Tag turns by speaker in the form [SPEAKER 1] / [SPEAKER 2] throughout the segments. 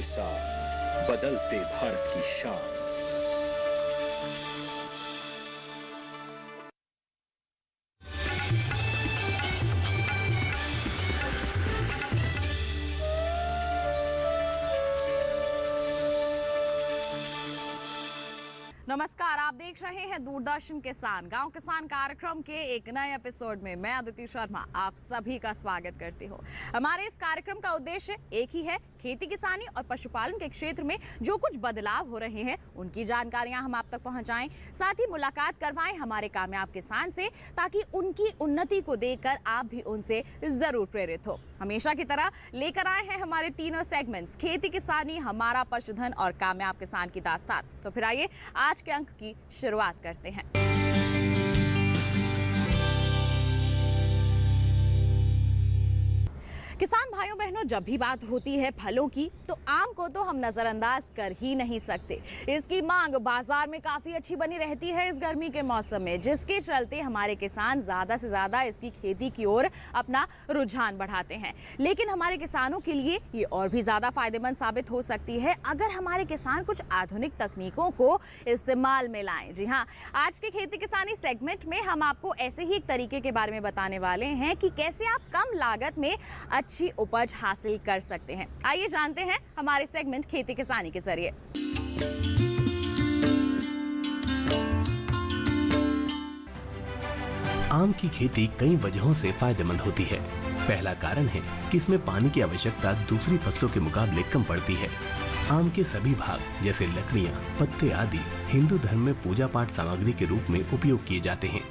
[SPEAKER 1] साथ बदलते भारत की शान।
[SPEAKER 2] नमस्कार, आप देख रहे हैं दूरदर्शन किसान गांव किसान कार्यक्रम के एक नए एपिसोड में मैं अदिति शर्मा आप सभी का स्वागत करती हूँ। हमारे इस कार्यक्रम का उद्देश्य एक ही है, खेती किसानी और पशुपालन के क्षेत्र में जो कुछ बदलाव हो रहे हैं उनकी जानकारियां हम आप तक पहुंचाएं, साथ ही मुलाकात करवाएं हमारे कामयाब किसान से, ताकि उनकी उन्नति को देखकर आप भी उनसे जरूर प्रेरित हो। हमेशा की तरह लेकर आए हैं हमारे तीनों सेगमेंट्स, खेती किसानी, हमारा पशुधन और कामयाब किसान की दास्तान। तो फिर आइए आज के अंक की शुरुआत करते हैं। किसान भाइयों बहनों, जब भी बात होती है फलों की तो आम को तो हम नजरअंदाज कर ही नहीं सकते। इसकी मांग बाजार में काफी अच्छी बनी रहती है इस गर्मी के मौसम में, जिसके चलते हमारे किसान ज्यादा से ज्यादा इसकी खेती की ओर अपना रुझान बढ़ाते हैं। लेकिन हमारे किसानों के लिए ये और भी ज्यादा फायदेमंद साबित हो सकती है अगर हमारे किसान कुछ आधुनिक तकनीकों को इस्तेमाल में लाएं। जी हाँ, आज के खेती किसानी सेगमेंट में हम आपको ऐसे ही एक तरीके के बारे में बताने वाले हैं कि कैसे आप कम लागत में अच्छी उपज हासिल कर सकते हैं। आइए जानते हैं हमारे सेगमेंट खेती किसानी के जरिए।
[SPEAKER 3] आम की खेती कई वजहों से फायदेमंद होती है। पहला कारण है कि इसमें पानी की आवश्यकता दूसरी फसलों के मुकाबले कम पड़ती है। आम के सभी भाग जैसे लकड़ियां, पत्ते आदि हिंदू धर्म में पूजा पाठ सामग्री के रूप में उपयोग किए जाते हैं।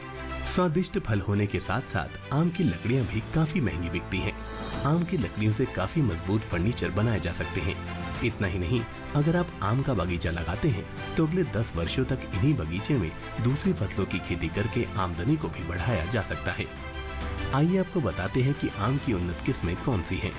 [SPEAKER 3] स्वादिष्ट फल होने के साथ साथ आम की लकड़ियां भी काफी महंगी बिकती हैं। आम की लकड़ियों से काफी मजबूत फर्नीचर बनाए जा सकते हैं। इतना ही नहीं, अगर आप आम का बगीचा लगाते हैं तो अगले 10 वर्षों तक इन्हीं बगीचे में दूसरी फसलों की खेती करके आमदनी को भी बढ़ाया जा सकता है। आइए आपको बताते हैं कि आम की उन्नत किस्में कौन सी हैं।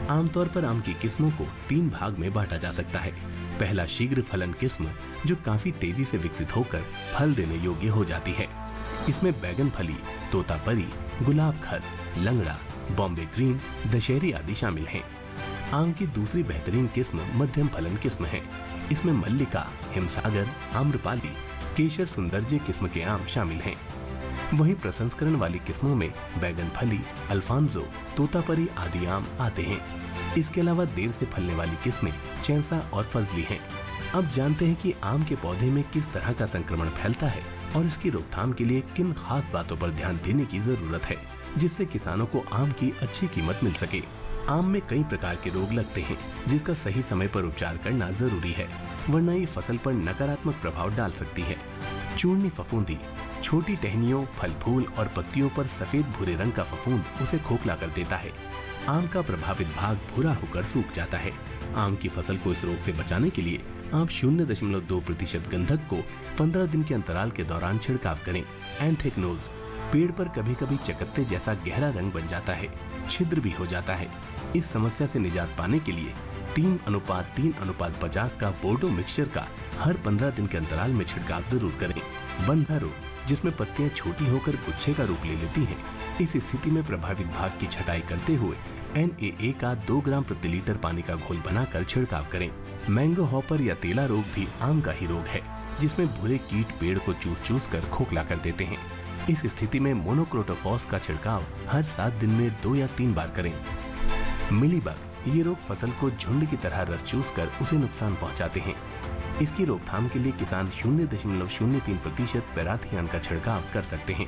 [SPEAKER 3] आमतौर पर आम की किस्मों को 3 भाग में बांटा जा सकता है। पहला शीघ्र फलन किस्म, जो काफी तेजी से विकसित होकर फल देने योग्य हो जाती है। इसमें बैगनफली, तोतापरी, गुलाब खस, लंगड़ा, बॉम्बे ग्रीन, दशहरी आदि शामिल हैं। आम की दूसरी बेहतरीन किस्म मध्यम फलन किस्म है। इसमें मल्लिका, हिमसागर, आम्रपाली, केशर सुंदरजे किस्म के आम शामिल हैं। वहीं प्रसंस्करण वाली किस्मों में बैगनफली, अल्फांजो, तोतापरी आदि आम आते हैं। इसके अलावा देर से फलने वाली किस्में चैंसा और फजली हैं। अब जानते हैं कि आम के पौधे में किस तरह का संक्रमण फैलता है और इसकी रोकथाम के लिए किन खास बातों पर ध्यान देने की जरूरत है, जिससे किसानों को आम की अच्छी कीमत मिल सके। आम में कई प्रकार के रोग लगते हैं, जिसका सही समय पर उपचार करना जरूरी है, वरना ये फसल पर नकारात्मक प्रभाव डाल सकती है। चूर्णी फफूंदी, छोटी टहनियों, फल फूल और पत्तियों पर सफेद भूरे रंग का फफूंद उसे खोखला कर देता है। आम का प्रभावित भाग भूरा होकर सूख जाता है। आम की फसल को इस रोग से बचाने के लिए आप 0.2% गंधक को 15 दिन के अंतराल के दौरान छिड़काव करें। एंथ्रेक्नोज, पेड़ पर कभी कभी चकत्ते जैसा गहरा रंग बन जाता है, छिद्र भी हो जाता है। इस समस्या से निजात पाने के लिए 3:3:50 का बोर्डो मिक्सचर का हर 15 दिन के अंतराल में छिड़काव जरूर करें। बंधा रोग, जिसमें पत्तियां छोटी होकर गुच्छे का रूप ले लेती हैं, इस स्थिति में प्रभावित भाग की छटाई करते हुए NAA का 2 ग्राम प्रति लीटर पानी का घोल बनाकर छिड़काव करें। मैंगो हॉपर या तेला रोग भी आम का ही रोग है, जिसमें भूरे कीट पेड़ को चूस कर खोखला कर देते हैं। इस स्थिति में मोनोक्रोटोफॉस का छिड़काव हर 7 दिन में 2 या 3 बार करें। मिलीबग, ये रोग फसल को झुंड की तरह रस चूस कर उसे नुकसान पहुंचाते हैं। इसकी रोकथाम के लिए किसान 0.03% पैराथियन का छिड़काव कर सकते हैं।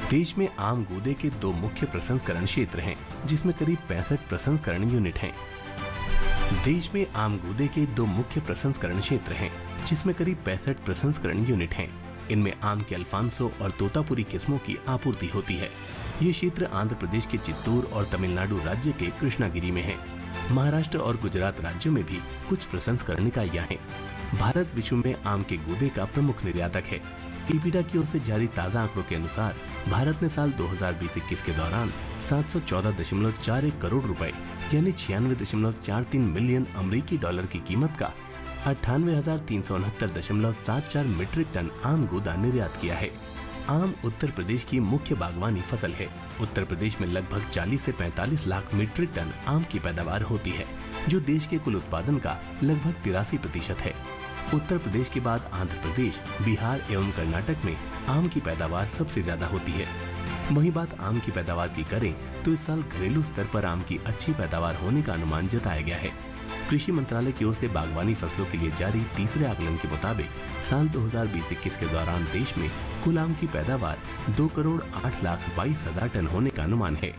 [SPEAKER 3] देश में आम गूदे के 2 मुख्य प्रसंस्करण क्षेत्र हैं, जिसमें करीब 65 प्रसंस्करण यूनिट हैं। देश में आम गूदे के 2 मुख्य प्रसंस्करण क्षेत्र हैं, जिसमें करीब 65 प्रसंस्करण यूनिट हैं। इनमें आम के अल्फांसो और तोतापुरी किस्मों की आपूर्ति होती है। ये क्षेत्र आंध्र प्रदेश के चित्तूर और तमिलनाडु राज्य के कृष्णागिरी में है। महाराष्ट्र और गुजरात राज्यों में भी कुछ प्रसंस्करण इकाइयां हैं। भारत विश्व में आम के गूदे का प्रमुख निर्यातक है। ईपीडा की ओर से जारी ताज़ा आंकड़ों के अनुसार भारत ने साल 2020-21 के दौरान 714.41 करोड़ रुपए यानी 96.43 मिलियन अमेरिकी डॉलर की कीमत का 98,369.74 मीट्रिक टन आम गूदा निर्यात किया है। आम उत्तर प्रदेश की मुख्य बागवानी फसल है। उत्तर प्रदेश में लगभग 40 से 45 लाख मीट्रिक टन आम की पैदावार होती है। जो देश के कुल उत्पादन का लगभग 83% है। उत्तर प्रदेश के बाद आंध्र प्रदेश, बिहार एवं कर्नाटक में आम की पैदावार सबसे ज्यादा होती है। वहीं बात आम की पैदावार की करें तो इस साल घरेलू स्तर पर आम की अच्छी पैदावार होने का अनुमान जताया गया है। कृषि मंत्रालय की ओर से बागवानी फसलों के लिए जारी तीसरे आकलन के मुताबिक साल 2020-21 के दौरान देश में कुल आम की पैदावार 2,08,22,000 टन होने का अनुमान है,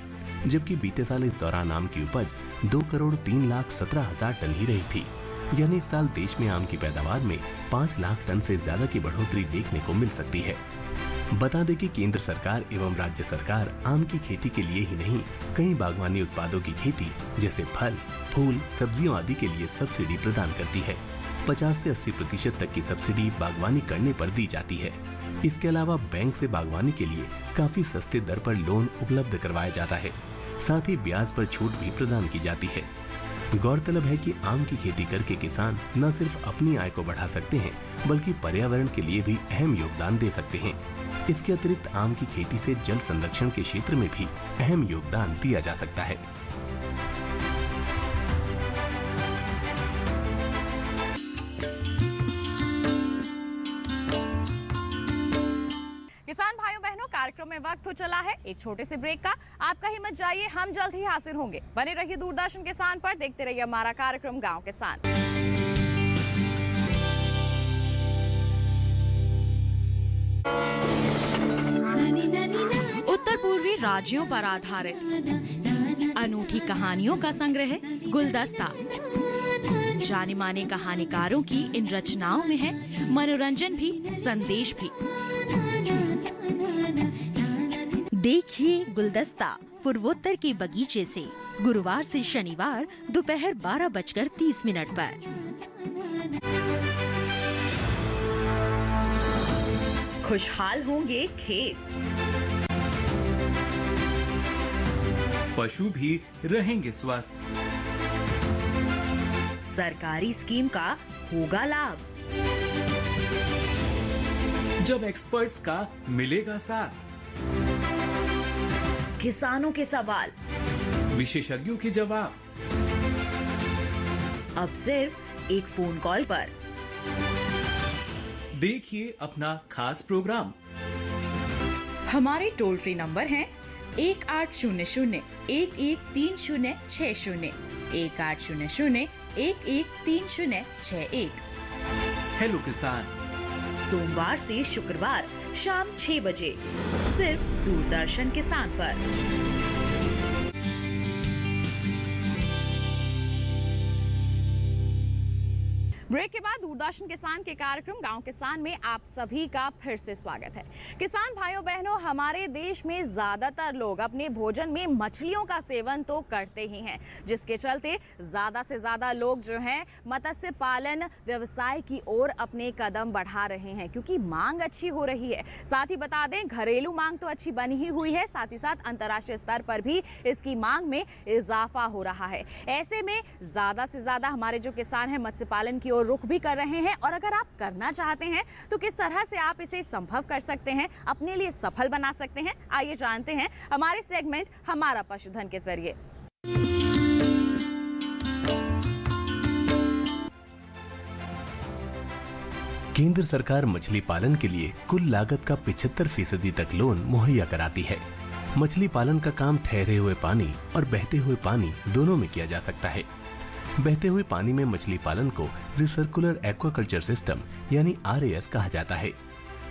[SPEAKER 3] जबकि बीते साल इस दौरान आम की उपज 2,03,17,000 टन ही रही थी। यानी इस साल देश में आम की पैदावार में 5 लाख टन से ज्यादा की बढ़ोतरी देखने को मिल सकती है। बता दें कि केंद्र सरकार एवं राज्य सरकार आम की खेती के लिए ही नहीं, कई बागवानी उत्पादों की खेती जैसे फल, फूल, सब्जियों आदि के लिए सब्सिडी प्रदान करती है। 50 से 80% तक की सब्सिडी बागवानी करने पर दी जाती है। इसके अलावा बैंक से बागवानी के लिए काफी सस्ते दर पर लोन उपलब्ध करवाया जाता है। साथ ही ब्याज पर छूट भी प्रदान की जाती है। गौरतलब है कि आम की खेती करके किसान न सिर्फ अपनी आय को बढ़ा सकते हैं, बल्कि पर्यावरण के लिए भी अहम योगदान दे सकते हैं। इसके अतिरिक्त आम की खेती से जल संरक्षण के क्षेत्र में भी अहम योगदान दिया जा सकता है।
[SPEAKER 2] किसान भाइयों बहनों, कार्यक्रम में वक्त हो चला है एक छोटे से ब्रेक का। आपका ही मत जाइए, हम जल्द ही हाजिर होंगे। बने रहिए दूरदर्शन किसान पर, देखते रहिए हमारा कार्यक्रम गांव किसान। उत्तर पूर्वी राज्यों पर आधारित अनूठी कहानियों का संग्रह गुलदस्ता। जाने माने कहानीकारों की इन रचनाओं में है मनोरंजन भी, संदेश भी।
[SPEAKER 4] देखिए गुलदस्ता पूर्वोत्तर के बगीचे से गुरुवार से शनिवार दोपहर 12:30 पर।
[SPEAKER 2] खुशहाल होंगे खेत,
[SPEAKER 5] पशु भी रहेंगे स्वस्थ,
[SPEAKER 2] सरकारी स्कीम का होगा लाभ,
[SPEAKER 5] जब एक्सपर्ट्स का मिलेगा साथ,
[SPEAKER 2] किसानों के सवाल,
[SPEAKER 5] विशेषज्ञों के जवाब,
[SPEAKER 2] अब सिर्फ एक फोन कॉल पर।
[SPEAKER 5] देखिए अपना खास प्रोग्राम।
[SPEAKER 2] हमारे टोल फ्री नंबर हैं 1800-113060, 1800-113061।
[SPEAKER 5] हेलो किसान,
[SPEAKER 2] सोमवार से शुक्रवार शाम 6 बजे सिर्फ दूरदर्शन किसान पर। ब्रेक के बाद दूरदर्शन किसान के कार्यक्रम गांव किसान में आप सभी का फिर से स्वागत है। किसान भाइयों बहनों, हमारे देश में ज्यादातर लोग अपने भोजन में मछलियों का सेवन तो करते ही हैं, जिसके चलते ज्यादा से ज्यादा लोग जो हैं मत्स्य पालन व्यवसाय की ओर अपने कदम बढ़ा रहे हैं, क्योंकि मांग अच्छी हो रही है। साथ ही बता दें, घरेलू मांग तो अच्छी बनी ही हुई है, साथ ही साथ अंतर्राष्ट्रीय स्तर पर भी इसकी मांग में इजाफा हो रहा है। ऐसे में ज्यादा से ज्यादा हमारे जो किसान हैं मत्स्य पालन की रुख भी कर रहे हैं, और अगर आप करना चाहते हैं तो किस तरह से आप इसे संभव कर सकते हैं, अपने लिए सफल बना सकते हैं, आइए जानते हैं हमारे सेगमेंट हमारा पशुधन के जरिए।
[SPEAKER 3] केंद्र सरकार मछली पालन के लिए कुल लागत का 75% तक लोन मुहैया कराती है। मछली पालन का काम ठहरे हुए पानी और बहते हुए पानी दोनों में किया जा सकता है। बहते हुए पानी में मछली पालन को रिसर्कुलर एक्वाकल्चर सिस्टम यानी RAS कहा जाता है।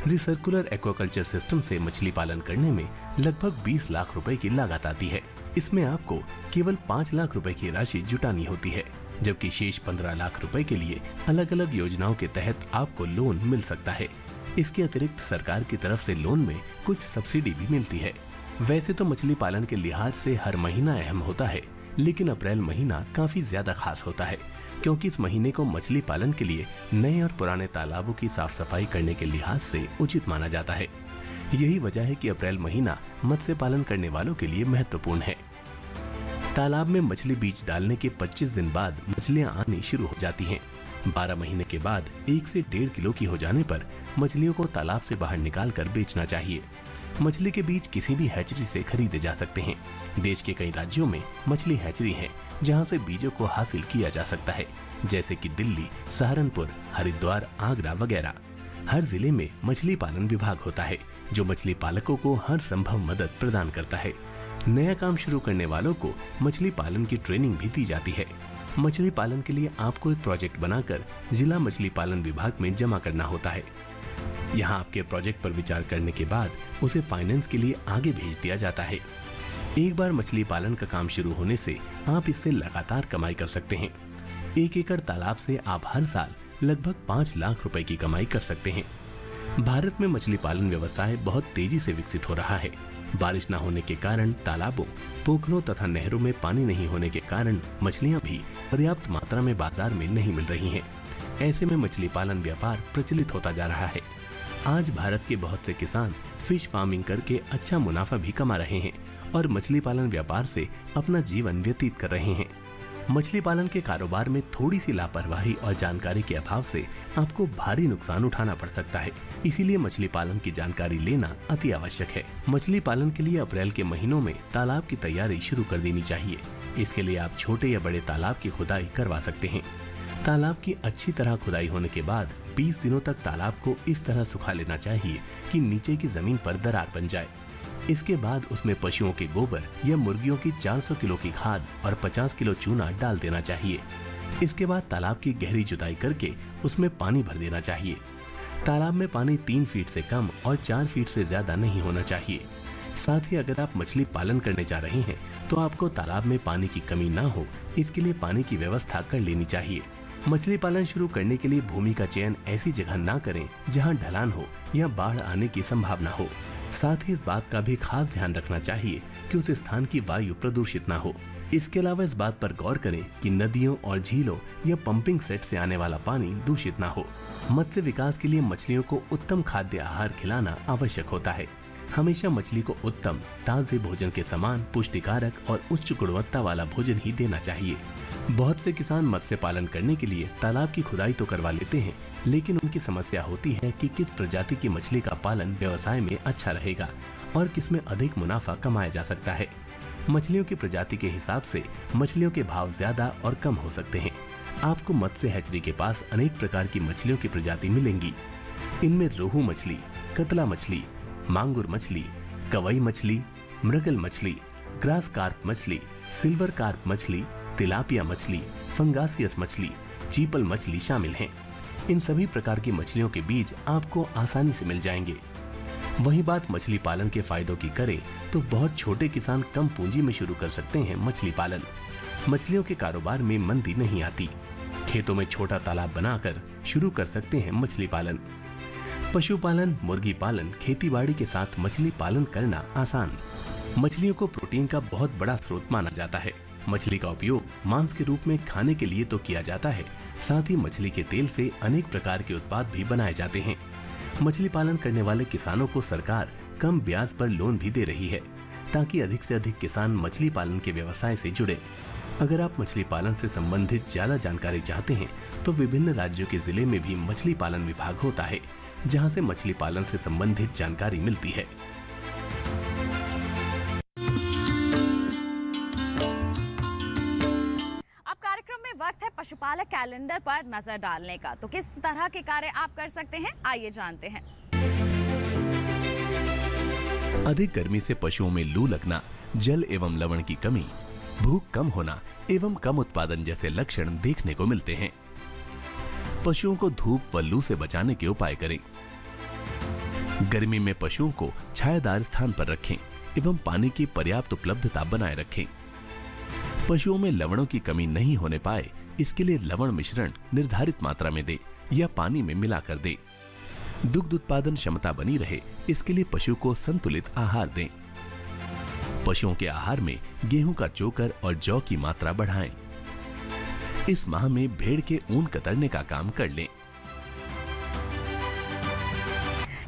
[SPEAKER 3] रिसर्कुलर एक्वाकल्चर सिस्टम से मछली पालन करने में लगभग 20 लाख रुपए की लागत आती है। इसमें आपको केवल 5 लाख रुपए की राशि जुटानी होती है, जबकि शेष 15 लाख रुपए के लिए अलग अलग योजनाओं के तहत आपको लोन मिल सकता है। इसके अतिरिक्त सरकार की तरफ से लोन में कुछ सब्सिडी भी मिलती है। वैसे तो मछली पालन के लिहाज से हर महीना अहम होता है, लेकिन अप्रैल महीना काफी ज्यादा खास होता है, क्योंकि इस महीने को मछली पालन के लिए नए और पुराने तालाबों की साफ सफाई करने के लिहाज से उचित माना जाता है। यही वजह है कि अप्रैल महीना मत्स्य पालन करने वालों के लिए महत्वपूर्ण है। तालाब में मछली बीज डालने के 25 दिन बाद मछलियां आनी शुरू हो जाती हैं। 12 महीने के बाद 1 से 1.5 किलो की हो जाने पर मछलियों को तालाब से बाहर निकाल कर बेचना चाहिए। मछली के बीज किसी भी हैचरी से खरीदे जा सकते हैं। देश के कई राज्यों में मछली हैचरी हैं, जहां से बीजों को हासिल किया जा सकता है, जैसे कि दिल्ली, सहारनपुर, हरिद्वार, आगरा वगैरह। हर जिले में मछली पालन विभाग होता है, जो मछली पालकों को हर संभव मदद प्रदान करता है। नया काम शुरू करने वालों को मछली पालन की ट्रेनिंग भी दी जाती है। मछली पालन के लिए आपको एक प्रोजेक्ट बनाकर जिला मछली पालन विभाग में जमा करना होता है। यहाँ आपके प्रोजेक्ट पर विचार करने के बाद उसे फाइनेंस के लिए आगे भेज दिया जाता है। एक बार मछली पालन का काम शुरू होने से आप इससे लगातार कमाई कर सकते हैं। 1 एकड़ तालाब से आप हर साल लगभग 5 लाख रुपए की कमाई कर सकते हैं। भारत में मछली पालन व्यवसाय बहुत तेजी से विकसित हो रहा है। बारिश न होने के कारण तालाबों, पोखरों तथा नहरों में पानी नहीं होने के कारण मछलियां भी पर्याप्त मात्रा में बाजार में नहीं मिल रही हैं। ऐसे में मछली पालन व्यापार प्रचलित होता जा रहा है। आज भारत के बहुत से किसान फिश फार्मिंग करके अच्छा मुनाफा भी कमा रहे हैं और मछली पालन व्यापार से अपना जीवन व्यतीत कर रहे हैं। मछली पालन के कारोबार में थोड़ी सी लापरवाही और जानकारी के अभाव से आपको भारी नुकसान उठाना पड़ सकता है। इसीलिए मछली पालन की जानकारी लेना अति आवश्यक है। मछली पालन के लिए अप्रैल के महीनों में तालाब की तैयारी शुरू कर देनी चाहिए। इसके लिए आप छोटे या बड़े तालाब की खुदाई करवा सकते हैं। तालाब की अच्छी तरह खुदाई होने के बाद 20 दिनों तक तालाब को इस तरह सुखा लेना चाहिए कि नीचे की जमीन पर दरार बन जाए। इसके बाद उसमें पशुओं के गोबर या मुर्गियों की 400 किलो की खाद और 50 किलो चूना डाल देना चाहिए। इसके बाद तालाब की गहरी जुताई करके उसमें पानी भर देना चाहिए। तालाब में पानी 3 फीट से कम और 4 फीट से ज्यादा नहीं होना चाहिए। साथ ही अगर आप मछली पालन करने जा रहे हैं तो आपको तालाब में पानी की कमी ना हो, इसके लिए पानी की व्यवस्था कर लेनी चाहिए। मछली पालन शुरू करने के लिए भूमि का चयन ऐसी जगह ना करें जहां ढलान हो या बाढ़ आने की संभावना हो। साथ ही इस बात का भी खास ध्यान रखना चाहिए कि उस स्थान की वायु प्रदूषित ना हो। इसके अलावा इस बात पर गौर करें कि नदियों और झीलों या पंपिंग सेट से आने वाला पानी दूषित ना हो। मत्स्य विकास के लिए मछलियों को उत्तम खाद्य आहार खिलाना आवश्यक होता है। हमेशा मछली को उत्तम ताजे भोजन के समान पुष्टिकारक और उच्च गुणवत्ता वाला भोजन ही देना चाहिए। बहुत से किसान मत्स्य पालन करने के लिए तालाब की खुदाई तो करवा लेते हैं, लेकिन उनकी समस्या होती है कि किस प्रजाति की मछली का पालन व्यवसाय में अच्छा रहेगा और किसमें अधिक मुनाफा कमाया जा सकता है। मछलियों की प्रजाति के हिसाब से मछलियों के भाव ज्यादा और कम हो सकते हैं। आपको मत्स्य हैचरी के पास अनेक प्रकार की मछलियों की प्रजाति मिलेंगी। इनमें रोहू मछली, कतला मछली, मांगुर मछली, कवई मछली, मृगल मछली, ग्रास कार्प मछली, सिल्वर कार्प मछली, तिलापिया मछली, फंगासियस मछली, चीपल मछली शामिल हैं। इन सभी प्रकार की मछलियों के बीज आपको आसानी से मिल जाएंगे। वही बात मछली पालन के फायदों की करें तो बहुत छोटे किसान कम पूंजी में शुरू कर सकते हैं मछली पालन। मछलियों के कारोबार में मंदी नहीं आती। खेतों में छोटा तालाब बनाकर शुरू कर सकते हैं मछली पालन। पशुपालन, मुर्गी पालन, खेतीबाड़ी के साथ मछली पालन करना आसान। मछलियों को प्रोटीन का बहुत बड़ा स्रोत माना जाता है। मछली का उपयोग मांस के रूप में खाने के लिए तो किया जाता है, साथ ही मछली के तेल से अनेक प्रकार के उत्पाद भी बनाए जाते हैं। मछली पालन करने वाले किसानों को सरकार कम ब्याज पर लोन भी दे रही है, ताकि अधिक से अधिक किसान मछली पालन के व्यवसाय से जुड़े। अगर आप मछली पालन से संबंधित ज्यादा जानकारी चाहते हैं तो विभिन्न राज्यों के जिले में भी मछली पालन विभाग होता है, जहां से मछली पालन से संबंधित जानकारी मिलती है।
[SPEAKER 2] वक्त है पशुपालक कैलेंडर पर नजर डालने का। तो किस तरह के कार्य आप कर सकते हैं, आइए जानते हैं।
[SPEAKER 3] अधिक गर्मी से पशुओं में लू लगना, जल एवं लवण की कमी, भूख कम होना एवं कम उत्पादन जैसे लक्षण देखने को मिलते हैं। पशुओं को धूप व लू से बचाने के उपाय करें। गर्मी में पशुओं को छायादार स्थान पर रखें एवं पानी की पर्याप्त उपलब्धता बनाए रखें। पशुओं में लवणों की कमी नहीं होने पाए, इसके लिए लवण मिश्रण निर्धारित मात्रा में दे या पानी में मिलाकर दे। दुग्ध उत्पादन क्षमता बनी रहे, इसके लिए पशु को संतुलित आहार दें। पशुओं के आहार में गेहूं का चोकर और जौ की मात्रा बढ़ाएं। इस माह में भेड़ के ऊन कतरने का काम कर लें।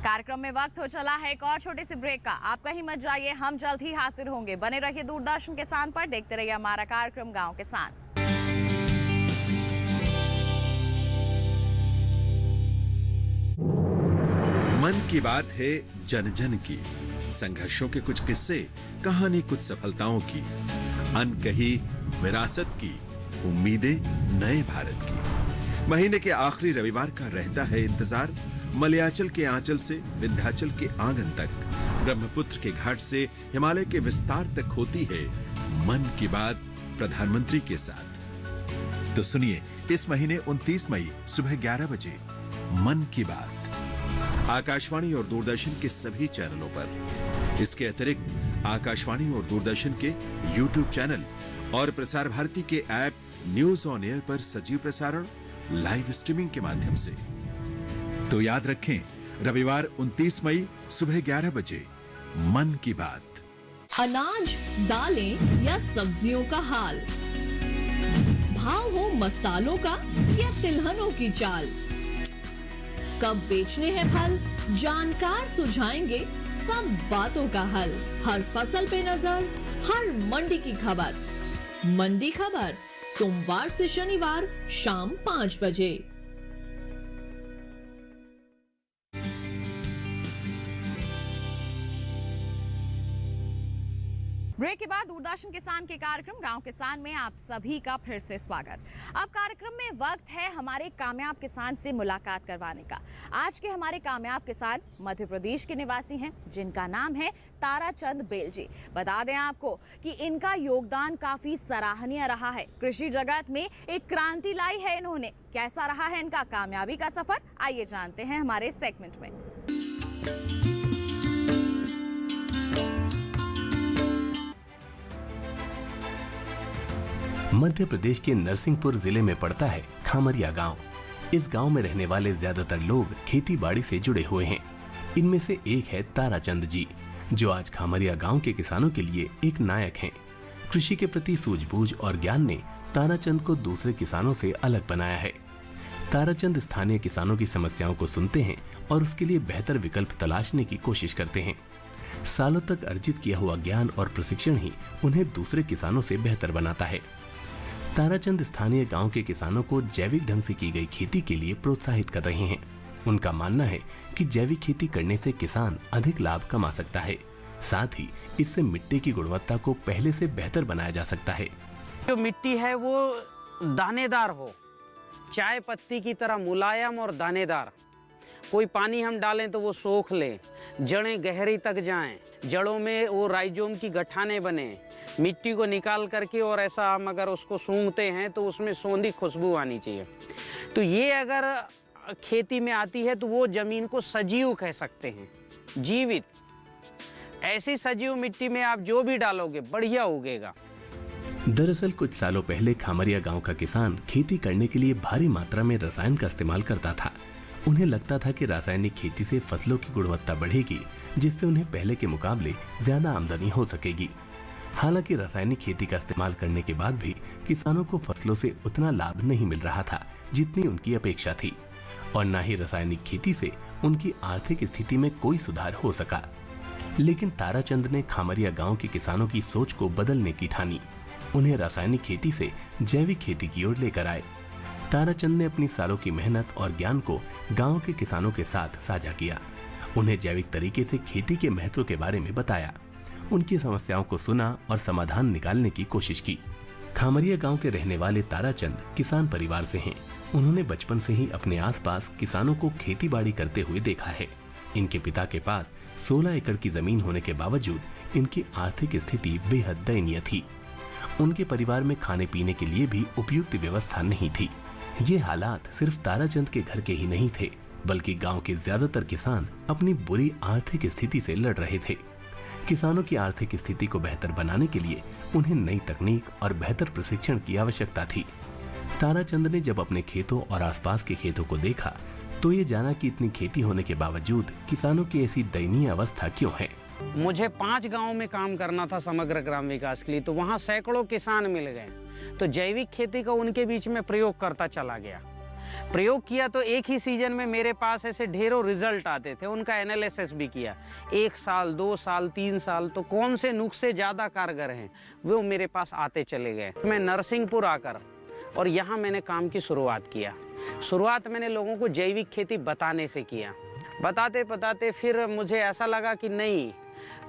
[SPEAKER 2] कार्यक्रम में वक्त हो चला है एक और छोटे से ब्रेक का। आप कहीं मत जाइए, हम जल्द ही हाजिर होंगे। बने रहिए दूरदर्शन किसान पर, देखते रहिए हमारा कार्यक्रम गांव किसान।
[SPEAKER 6] मन की बात है जन जन की, संघर्षों के कुछ किस्से, कहानी कुछ सफलताओं की, अनकही विरासत की, उम्मीदें नए भारत की। महीने के आखिरी रविवार का रहता है इंतजार। मलयाचल के आंचल से विंध्याचल के आंगन तक, ब्रह्मपुत्र के घाट से हिमालय के विस्तार तक होती है मन की बात प्रधानमंत्री के साथ। तो सुनिए इस महीने 29 मई सुबह 11 बजे मन की बात आकाशवाणी और दूरदर्शन के सभी चैनलों पर। इसके अतिरिक्त आकाशवाणी और दूरदर्शन के YouTube चैनल और प्रसार भारती के ऐप न्यूज ऑन एयर पर सजीव प्रसारण लाइव स्ट्रीमिंग के माध्यम से। तो याद रखें, रविवार 29 मई सुबह 11 बजे मन की बात।
[SPEAKER 7] अनाज, दालें या सब्जियों का हाल, भाव हो मसालों का या तिलहनों की चाल, कब बेचने हैं फल, जानकार सुझाएंगे सब बातों का हल। हर फसल पे नजर, हर मंडी की खबर। मंडी खबर सोमवार से शनिवार शाम 5 बजे।
[SPEAKER 2] ब्रेक के बाद दूरदर्शन किसान के कार्यक्रम गांव किसान में आप सभी का फिर से स्वागत। अब कार्यक्रम में वक्त है हमारे कामयाब किसान से मुलाकात करवाने का। आज के हमारे कामयाब किसान मध्य प्रदेश के निवासी हैं, जिनका नाम है ताराचंद बेल जी। बता दें आपको कि इनका योगदान काफी सराहनीय रहा है। कृषि जगत में एक क्रांति लाई है इन्होंने। कैसा रहा है इनका कामयाबी का सफर, आइए जानते हैं हमारे सेगमेंट में।
[SPEAKER 3] मध्य प्रदेश के नरसिंहपुर जिले में पड़ता है खामरिया गांव। इस गांव में रहने वाले ज्यादातर लोग खेती बाड़ी से जुड़े हुए हैं। इनमें से एक है ताराचंद जी, जो आज खामरिया गांव के किसानों के लिए एक नायक हैं। कृषि के प्रति सूझबूझ और ज्ञान ने ताराचंद को दूसरे किसानों से अलग बनाया है। ताराचंद स्थानीय किसानों की समस्याओं को सुनते हैं और उसके लिए बेहतर विकल्प तलाशने की कोशिश करते हैं। सालों तक अर्जित किया हुआ ज्ञान और प्रशिक्षण ही उन्हें दूसरे किसानों से बेहतर बनाता है। ताराचंद स्थानीय गांव के किसानों को जैविक ढंग से की गई खेती के लिए प्रोत्साहित कर रहे हैं। उनका मानना है कि जैविक खेती करने से किसान अधिक लाभ कमा सकता है, साथ ही इससे मिट्टी की गुणवत्ता को पहले से बेहतर बनाया जा सकता है।
[SPEAKER 8] जो मिट्टी है वो दानेदार हो, चाय पत्ती की तरह मुलायम और दानेदार। कोई पानी हम डालें तो वो सोख ले, जड़ें गहरी तक जाएं, जड़ों में वो राइजोम की गठाने बने। मिट्टी को निकाल करके और ऐसा हम अगर उसको सूंघते हैं तो उसमें सौंधी खुशबू आनी चाहिए। तो ये अगर खेती में आती है तो वो जमीन को सजीव कह सकते हैं, जीवित। ऐसी सजीव मिट्टी में आप जो भी डालोगे बढ़िया उगेगा।
[SPEAKER 3] दरअसल कुछ सालों पहले खामरिया गांव का किसान खेती करने के लिए भारी मात्रा में रसायन का इस्तेमाल करता था। उन्हें लगता था कि रासायनिक खेती से फसलों की गुणवत्ता बढ़ेगी, जिससे उन्हें पहले के मुकाबले ज्यादा आमदनी हो सकेगी। हालांकि रासायनिक खेती का इस्तेमाल करने के बाद भी किसानों को फसलों से उतना लाभ नहीं मिल रहा था जितनी उनकी अपेक्षा थी, और न ही रासायनिक खेती से उनकी आर्थिक स्थिति में कोई सुधार हो सका। लेकिन ताराचंद ने खामरिया गांव के किसानों की सोच को बदलने की ठानी। उन्हें रासायनिक खेती से जैविक खेती की ओर लेकर आए। ताराचंद ने अपनी सालों की मेहनत और ज्ञान को गांव के किसानों के साथ साझा किया। उन्हें जैविक तरीके से खेती के महत्व के बारे में बताया, उनकी समस्याओं को सुना और समाधान निकालने की कोशिश की। खामरिया गांव के रहने वाले ताराचंद किसान परिवार से हैं। उन्होंने बचपन से ही अपने आसपास किसानों को खेती बाड़ी करते हुए देखा है। इनके पिता के पास 16 एकड़ की जमीन होने के बावजूद इनकी आर्थिक स्थिति बेहद दयनीय थी। उनके परिवार में खाने पीने के लिए भी उपयुक्त व्यवस्था नहीं थी। ये हालात सिर्फ ताराचंद के घर के ही नहीं थे, बल्कि गांव के ज्यादातर किसान अपनी बुरी आर्थिक स्थिति से लड़ रहे थे। किसानों की आर्थिक स्थिति को बेहतर बनाने के लिए उन्हें नई तकनीक और बेहतर प्रशिक्षण की आवश्यकता थी। ताराचंद ने जब अपने खेतों और आसपास के खेतों को देखा तो ये जाना कि इतनी खेती होने के बावजूद किसानों की ऐसी दयनीय अवस्था क्यों है।
[SPEAKER 8] मुझे 5 गांव में काम करना था समग्र ग्राम विकास के लिए, तो वहाँ सैकड़ों किसान मिल गए। तो जैविक खेती का उनके बीच में प्रयोग करता चला गया। प्रयोग किया तो एक ही सीजन में मेरे पास ऐसे ढेरों रिजल्ट आते थे। उनका एनालिसिस भी किया, 1 साल 2 साल 3 साल, तो कौन से नुस्खे ज़्यादा कारगर हैं वो मेरे पास आते चले गए। मैं नरसिंहपुर आकर और यहाँ मैंने काम की शुरुआत किया। शुरुआत मैंने लोगों को जैविक खेती बताने से किया। बताते बताते फिर मुझे ऐसा लगा कि नहीं,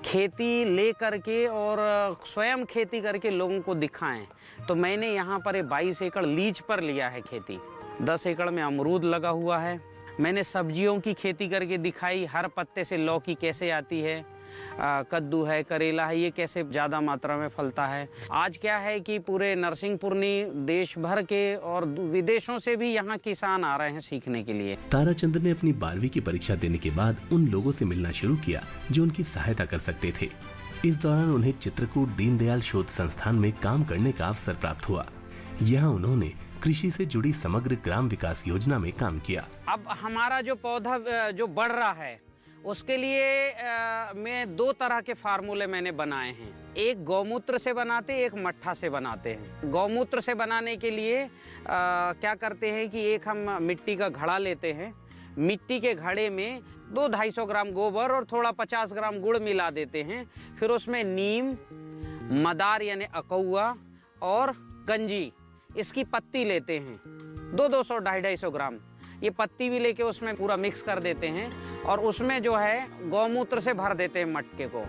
[SPEAKER 8] खेती ले करके और स्वयं खेती करके लोगों को दिखाएं। तो मैंने यहाँ पर 22 एकड़ लीज पर लिया है खेती। 10 एकड़ में अमरूद लगा हुआ है। मैंने सब्जियों की खेती करके दिखाई, हर पत्ते से लौकी कैसे आती है, कद्दू है, करेला है, ये कैसे ज़्यादा मात्रा में फलता है। आज क्या है कि पूरे नरसिंहपुरनी देश भर के और विदेशों से भी यहाँ किसान आ रहे हैं सीखने के लिए।
[SPEAKER 3] ताराचंद ने अपनी 12वीं की परीक्षा देने के बाद उन लोगों से मिलना शुरू किया जो उनकी सहायता कर सकते थे। इस दौरान उन्हें चित्रकूट दीनदयाल शोध संस्थान में काम करने का अवसर प्राप्त हुआ। यहाँ उन्होंने कृषि से जुड़ी समग्र ग्राम विकास योजना में काम किया।
[SPEAKER 8] अब हमारा जो पौधा जो बढ़ रहा है उसके लिए मैं 2 तरह के फार्मूले मैंने बनाए हैं। एक गौमूत्र से बनाते, एक मट्ठा से बनाते हैं। गौमूत्र से बनाने के लिए क्या करते हैं कि एक हम मिट्टी का घड़ा लेते हैं। मिट्टी के घड़े में 200-250 ग्राम गोबर और थोड़ा 50 ग्राम गुड़ मिला देते हैं। फिर उसमें नीम, मदार यानी अकौआ और गंजी, इसकी पत्ती लेते हैं 200-250 ग्राम। ये पत्ती भी लेके उसमें पूरा मिक्स कर देते हैं और उसमें जो है गौमूत्र से भर देते हैं मटके को,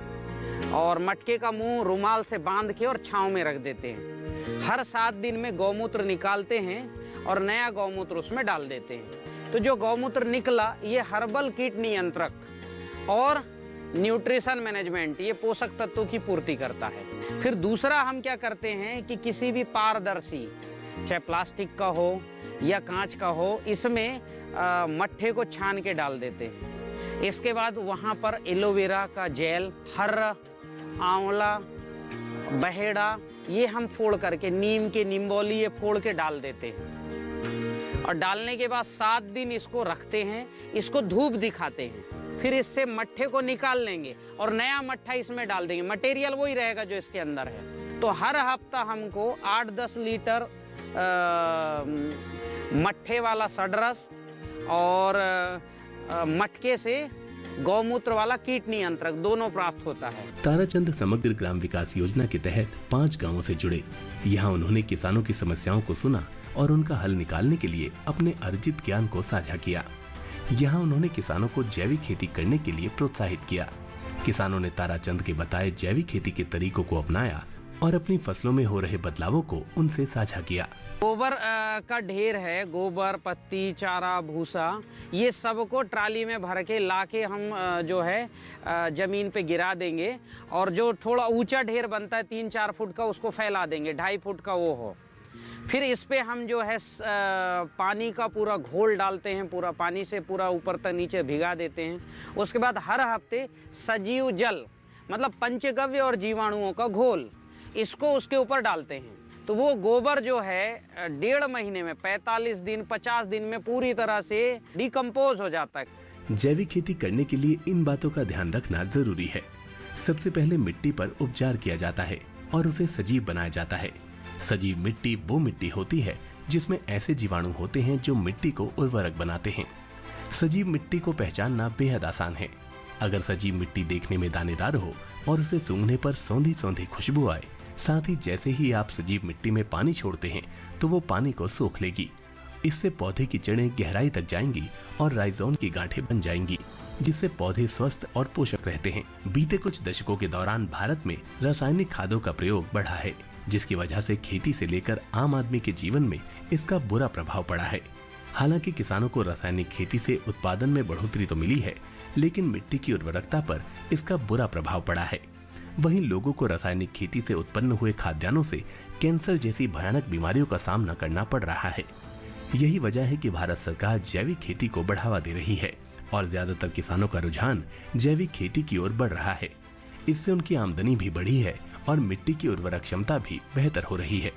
[SPEAKER 8] और मटके का मुंह रुमाल से बांध के और छांव में रख देते हैं। हर 7 दिन में गौमूत्र निकालते हैं और नया गौमूत्र उसमें डाल देते हैं। तो जो गौमूत्र निकला ये हर्बल कीट नियंत्रक और न्यूट्रिशन मैनेजमेंट, ये पोषक तत्वों की पूर्ति करता है। फिर दूसरा हम क्या करते हैं कि किसी भी पारदर्शी, चाहे प्लास्टिक का हो या कांच का हो, इसमें मट्ठे को छान के डाल देते हैं। इसके बाद वहाँ पर एलोवेरा का जेल, हर्रा, आंवला, बहेड़ा, ये हम फोड़ करके, नीम के निम्बोली ये फोड़ के डाल देते हैं। और डालने के बाद 7 दिन इसको रखते हैं, इसको धूप दिखाते हैं। फिर इससे मट्ठे को निकाल लेंगे और नया मट्ठा इसमें डाल देंगे। मटेरियल वही रहेगा जो इसके अंदर है। तो हर हफ्ता हमको 8-10 लीटर मट्ठे वाला सडरस और मटके से गौमूत्र वाला कीट नियंत्रक दोनों प्राप्त होता है।
[SPEAKER 3] ताराचंद समग्र ग्राम विकास योजना के तहत 5 गांवों से जुड़े। यहाँ उन्होंने किसानों की समस्याओं को सुना और उनका हल निकालने के लिए अपने अर्जित ज्ञान को साझा किया। यहाँ उन्होंने किसानों को जैविक खेती करने के लिए प्रोत्साहित किया। किसानों ने ताराचंद के बताए जैविक खेती के तरीकों को अपनाया और अपनी फसलों में हो रहे बदलावों को उनसे साझा किया।
[SPEAKER 8] गोबर का ढेर है, गोबर, पत्ती, चारा, भूसा, ये सबको ट्राली में भर के लाके हम जो है जमीन पे गिरा देंगे। और जो थोड़ा ऊंचा ढेर बनता है 3-4 फुट का, उसको फैला देंगे, 2.5 फुट का वो हो। फिर इस पे हम जो है पानी का पूरा घोल डालते हैं, पूरा पानी से पूरा ऊपर तक नीचे भिगा देते हैं। उसके बाद हर हफ्ते सजीव जल, मतलब पंचगव्य और जीवाणुओं का घोल, इसको उसके ऊपर डालते हैं। तो वो गोबर जो है 1.5 महीने में, 45 दिन 50 दिन में पूरी तरह से डिकम्पोज हो जाता है।
[SPEAKER 3] जैविक खेती करने के लिए इन बातों का ध्यान रखना जरूरी है। सबसे पहले मिट्टी पर उपचार किया जाता है और उसे सजीव बनाया जाता है। सजीव मिट्टी वो मिट्टी होती है जिसमें ऐसे जीवाणु होते हैं जो मिट्टी को उर्वरक बनाते हैं। सजीव मिट्टी को पहचानना बेहद आसान है। अगर सजीव मिट्टी देखने में दानेदार हो और उसे सूंघने पर सौंधी सौंधी खुशबू आए, साथ ही जैसे ही आप सजीव मिट्टी में पानी छोड़ते हैं तो वो पानी को सोख लेगी। इससे पौधे की जड़ें गहराई तक जाएंगी और राइजोन की गांठें बन जाएंगी, जिससे पौधे स्वस्थ और पोषक रहते हैं। बीते कुछ दशकों के दौरान भारत में रासायनिक खादों का प्रयोग बढ़ा है, जिसकी वजह से खेती से लेकर आम आदमी के जीवन में इसका बुरा प्रभाव पड़ा है। हालांकि किसानों को रासायनिक खेती से उत्पादन में बढ़ोतरी तो मिली है, लेकिन मिट्टी की उर्वरकता पर इसका बुरा प्रभाव पड़ा है। वहीं लोगों को रासायनिक खेती से उत्पन्न हुए खाद्यान्नों से कैंसर जैसी भयानक बीमारियों का सामना करना पड़ रहा है। यही वजह है कि भारत सरकार जैविक खेती को बढ़ावा दे रही है और ज्यादातर किसानों का रुझान जैविक खेती की ओर बढ़ रहा है। इससे उनकी आमदनी भी बढ़ी है और मिट्टी की उर्वरक क्षमता भी बेहतर हो रही है।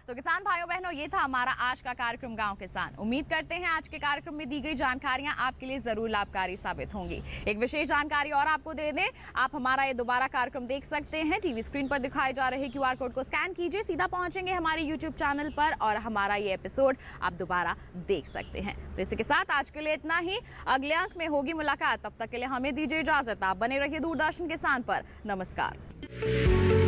[SPEAKER 2] तो किसान भाइयों बहनों, ये था हमारा आज का कार्यक्रम गांव किसान। उम्मीद करते हैं आज के कार्यक्रम में दी गई जानकारियां आपके लिए जरूर लाभकारी साबित होंगी। एक विशेष जानकारी और आपको दे दें, आप हमारा ये दोबारा कार्यक्रम देख सकते हैं। टीवी स्क्रीन पर दिखाए जा रहे QR कोड को स्कैन कीजिए, सीधा पहुंचेंगे हमारे YouTube चैनल पर और हमारा ये एपिसोड आप दोबारा देख सकते हैं। तो इसी के साथ आज के लिए इतना ही। अगले अंक में होगी मुलाकात, तब तक के लिए हमें दीजिए इजाजत। आप बने रहिए दूरदर्शन किसान पर। नमस्कार।